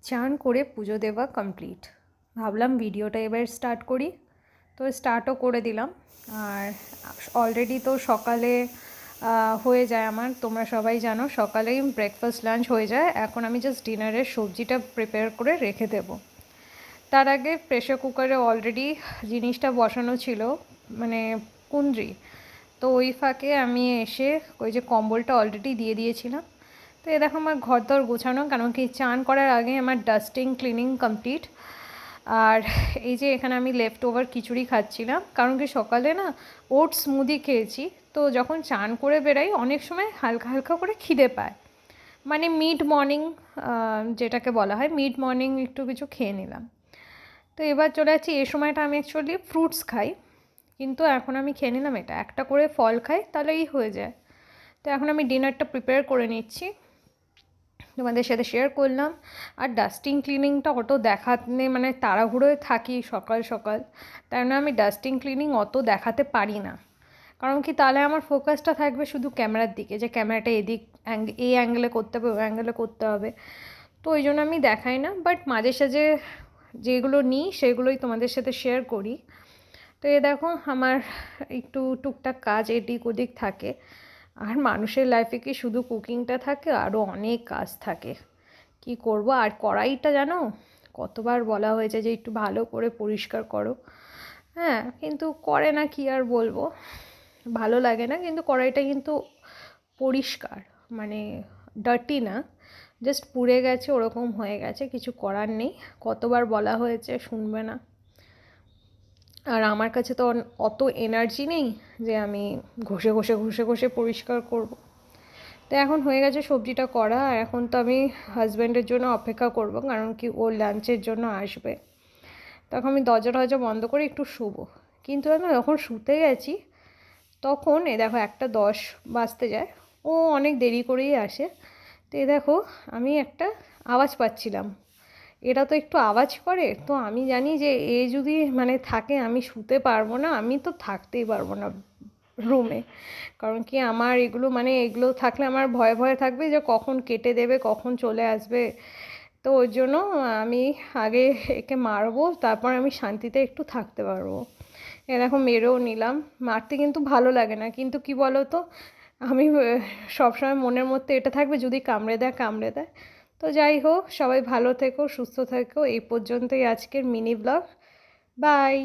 চান করে পুজো দেওয়া কমপ্লিট। ভাবলাম ভিডিওটা এবার স্টার্ট করি, তো স্টার্টও করে দিলাম। আর অলরেডি তো সকালে হয়ে যায় আমার, তোমরা সবাই জানো সকালেই ব্রেকফাস্ট লাঞ্চ হয়ে যায়। এখন আমি জাস্ট ডিনারের সবজিটা প্রিপেয়ার করে রেখে দেবো। তার আগে প্রেশার কুকারে অলরেডি জিনিসটা বসানো ছিল, মানে কুন্দ্রি। তো ওই ফাঁকে আমি এসে ওই যে কম্বলটা অলরেডি দিয়ে দিয়েছিলাম। তো এ দেখো আমার ঘর দর গোছানো, কারণ কি চান করার আগে আমার ডাস্টিং ক্লিনিং কমপ্লিট। আর এই যে এখানে আমি লেফট ওভার খিচুড়ি খাচ্ছিলাম, কারণ কি সকালে না ওটস স্মুদি খেয়েছি। তো যখন চান করে বেরাই অনেক সময় হালকা হালকা করে খিদে পায়, মানে মিড মর্নিং যেটাকে বলা হয়, মিড মর্নিং একটু কিছু খেয়ে নিলাম। তো এবার চলে যাচ্ছি, এই সময়টা আমি অ্যাকচুয়ালি ফ্রুটস খাই, কিন্তু এখন আমি খেয়ে নিলাম এটা, একটা করে ফল খাই তাহলেই হয়ে যায়। তো এখন আমি ডিনারটা প্রিপেয়ার করে নিচ্ছি, তোমাদের সাথে শেয়ার করলাম। আর ডাস্টিং ক্লিনিংটা অত দেখাতে মানে তাড়াহুড়োয় থাকি সকাল সকাল, তাই না আমি ডাস্টিং ক্লিনিং অত দেখাতে পারি না। কারণ কি তাহলে আমার ফোকাসটা থাকবে শুধু ক্যামেরার দিকে, যে ক্যামেরাটা এদিক এই অ্যাঙ্গেলে করতে হবে, ওই অ্যাঙ্গেলে করতে হবে। তো ওই জন্য আমি দেখাই না, বাট মাঝে সাঝে যেগুলো নিই সেগুলোই তোমাদের সাথে শেয়ার করি। তো এ দেখো আমার একটু টুকটাক কাজ এদিক ওদিক থাকে। আর মানুষের লাইফে কি শুধু কুকিংটা থাকে, আরও অনেক কাজ থাকে, কি করব। আর কড়াইটা জানো কতবার বলা হয়েছে যে একটু ভালো করে পরিষ্কার করো, হ্যাঁ, কিন্তু করে না, কি আর বলবো, ভালো লাগে না। কিন্তু কড়াইটা কিন্তু পরিষ্কার, মানে ডার্টি না, জাস্ট পুড়ে গেছে, ওরকম হয়ে গেছে, কিছু করার নেই। কতবার বলা হয়েছে, শুনবে না। আর আমার কাছে তো অত এনার্জি নেই যে আমি ঘষে ঘষে ঘষে ঘষে পরিষ্কার করব। তো এখন হয়ে গেছে সবজিটা করা, আর এখন তো আমি হাজব্যান্ডের জন্য অপেক্ষা করব, কারণ কি ও লাঞ্চের জন্য আসবে। তখন আমি দরজা বন্ধ করে একটু শুবো। কিন্তু আমি যখন শুতে গেছি তখন এ দেখো 1:10 বাজতে যায়, ও অনেক দেরি করেই আসে। তো এ দেখো আমি একটা আওয়াজ পাচ্ছিলাম, এরা তো একটু আওয়াজ করে, তো আমি জানি যে এ যদি মানে থাকে আমি শুতে পারবো না, আমি তো থাকতেই পারবো না রুমে। কারণ কি আমার এগুলো মানে এগুলো থাকলে আমার ভয়ে ভয়ে থাকবে যে কখন কেটে দেবে, কখন চলে আসবে। তো ওই জন্য আমি আগে একে মারবো, তারপর আমি শান্তিতে একটু থাকতে পারবো। এরকম মেরেও নিলাম। মারতে কিন্তু ভালো লাগে না, কিন্তু কি বলো তো, আমি সবসময় মনের মধ্যে এটা থাকবে যদি কামড়ে দেয় কামড়ে দেয়। তো যাই হোক, সবাই ভালো থেকো, সুস্থ থেকো। এই পর্যন্তই আজকের মিনি ব্লগ। বাই।